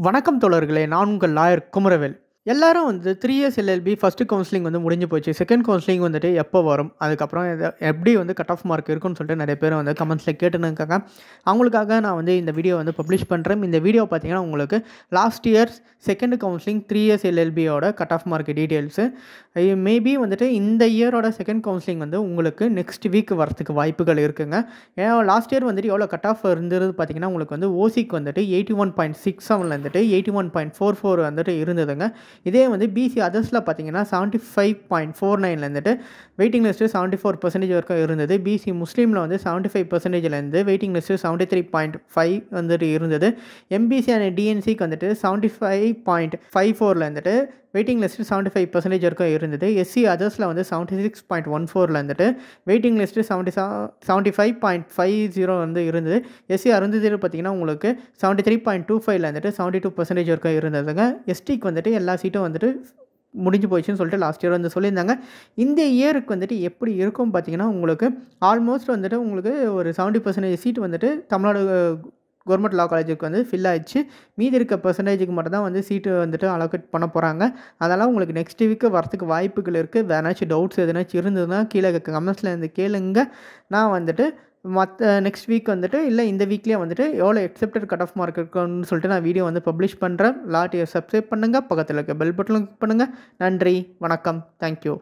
வணக்கம் தோழர்களே, நான் உங்கள் லாயர் குமரவேல். எல்லாரும் 3 இயர்ஸ் எல்எல்பி ஃபர்ஸ்ட்டு கவுன்சிலிங் முடிஞ்சு போச்சு. செகண்ட் கவுன்சிலிங் எப்போ வரும்? அதுக்கப்புறம் எப்படி கட் ஆஃப் மார்க் இருக்குன்னு சொல்லிட்டு நிறைய பேர் கமெண்ட்ஸில் கேட்டுன்னு இருக்காங்க. அவங்களுக்காக நான் இந்த வீடியோ பப்ளிஷ் பண்ணுறேன். இந்த வீடியோ பார்த்தீங்கன்னா உங்களுக்கு last years second counselling 3 years எல்எல்பியோட cut off mark details. Maybe இந்த இயரோட செகண்ட் கவுன்சிலிங் உங்களுக்கு நெக்ஸ்ட் வீக் வரத்துக்கு வாய்ப்புகள் இருக்குங்க. ஏன்னா லாஸ்ட் இயர் எவ்வளோ கட் ஆஃப் இருந்தது பார்த்தீங்கன்னா உங்களுக்கு ஓசிக்கு 81.67 81.44 இருந்ததுங்க. இதே பிசி அதர்ஸில் பார்த்தீங்கன்னா 75.49 வெயிட்டிங் லிஸ்ட்டு 74% வரைக்கும் இருந்தது. பிசி முஸ்லீமில் 75%லேருந்து வெயிட்டிங் லிஸ்ட்டு 73.5 இருந்தது. எம்பிசி அண்ட் டிஎன்சிக்கு 75.54 வெயிட்டிங் லிஸ்ட்டு 75% வரைக்கும் இருந்தது. எஸ்சி அதர்ஸில் 76.14 வெயிட்டிங் லிஸ்ட்டு 75.50 இருந்தது. எஸ்சி அருந்ததில் பார்த்தீங்கன்னா உங்களுக்கு 73.25 72% வரைக்கும் இருந்ததுங்க. எஸ்டிக்கு எல்லா சீட்டும் முடிஞ்சு போயிடுச்சுன்னு சொல்லிட்டு லாஸ்ட் இயர் சொல்லியிருந்தாங்க. இந்த இயருக்கு எப்படி இருக்கும் பார்த்தீங்கன்னா உங்களுக்கு ஆல்மோஸ்ட் உங்களுக்கு ஒரு 70% சீட் தமிழ்நாடு கவர்மெண்ட் லா காலேஜுக்கு ஃபில் ஆகிடுச்சு. மீதி இருக்க பெர்சன்டேஜுக்கு மட்டும் தான் சீட்டு அலோகேட் பண்ண போகிறாங்க. அதெல்லாம் உங்களுக்கு நெக்ஸ்ட் வீக்கு வரத்துக்கு வாய்ப்புகள் இருக்குது. வேணாச்சும் டவுட்ஸ் எதுனாச்சும் இருந்ததுன்னா கீழே கமெண்ட்ஸில் கேளுங்க. நான் மற்ற நெக்ஸ்ட் வீக் இல்லை இந்த வீக்லேயே எவ்வளோ எக்ஸெப்டட் கட் ஆஃப் மார்க் இருக்குன்னு சொல்லிட்டு நான் வீடியோ பப்ளிஷ் பண்ணுறேன். லாட்டியை சப்ஸ்கிரைப் பண்ணுங்கள், பக்கத்தில் இருக்க பெல் பட்டனை கிளிக் பண்ணுங்கள். நன்றி, வணக்கம், தேங்க்யூ.